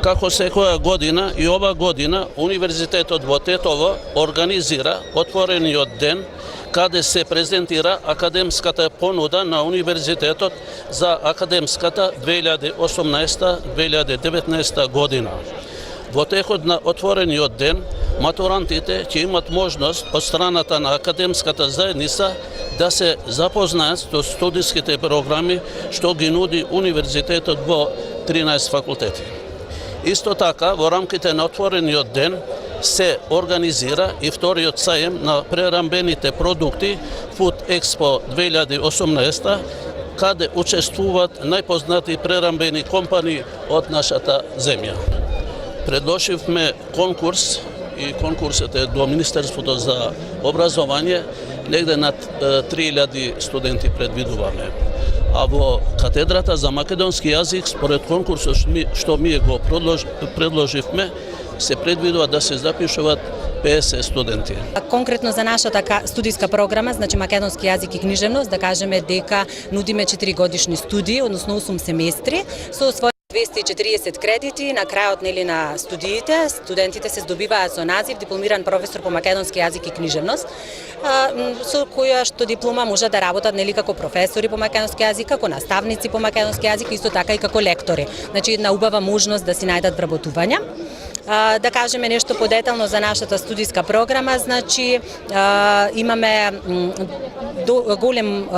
Како секоја година и ова година Универзитетот во Тетово организира отворениот ден каде се презентира академската понуда на Универзитетот за академската 2018-2019 година. Во текот на отворениот ден, матурантите ќе имат можност од страната на академската заедница да се запознаат со студиските програми што ги нуди Универзитетот во 13 факултети. Исто така, во рамките на отворениот ден се организира и вториот сајем на прерамбените продукти Food Expo 2018, каде учествуваат најпознати прерамбени компании од нашата земја. Предложивме конкурс и конкурсот е до Министерството за образование, негде над 3000 студенти предвидуваме. А во катедрата за македонски јазик, според конкурсот што ние го предложивме, се предвидува да се запишуваат 50 студенти. Конкретно за нашата студиска програма, значи македонски јазик и книжевност, да кажеме дека нудиме 4 годишни студии, односно 8 семестри, со свој 240 кредити. На крајот на студиите, студентите се здобиваат со назив дипломиран професор по македонски јазик и книжевност, со која што диплома може да работат како професори по македонски јазик, како наставници по македонски јазик, исто така и како лектори. Значи една убава можност да си најдат вработувања. Да кажеме нешто подетално за нашата студиска програма, значи имаме голем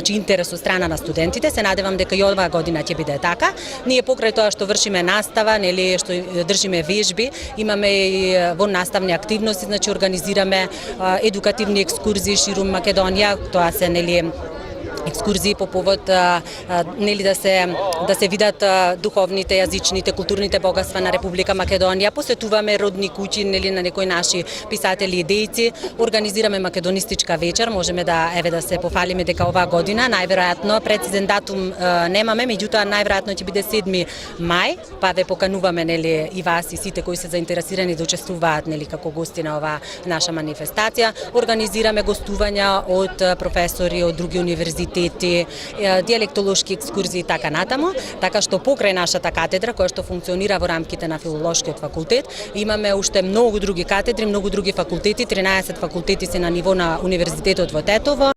интерес од страна на студентите. Се надевам дека и оваа година ќе биде така. Ние покрај тоа што вршиме настава, што држиме вежби, имаме и наставни активности, значи организираме едукативни екскурзии ширум Македонија. Тоа се екскурзии по повод да се видат духовните, јазичните, културните богатства на Република Македонија. Посетуваме родни куќи на некои наши писатели и дејци. Организираме македонистичка вечер. Можеме да се пофалиме дека оваа година најверојатно прецизен датум немаме, меѓутоа најверојатно ќе биде 7 мај, па ве покануваме и вас и сите кои се заинтересирани да учествуваат како гости на оваа наша манифестација. Организираме гостувања од професори од други универзитети, диалектолошки екскурзии и така натаму, така што покрај нашата катедра која што функционира во рамките на филолошкиот факултет, имаме уште многу други катедри, многу други факултети, 13 факултети се на ниво на Универзитетот во Тетово.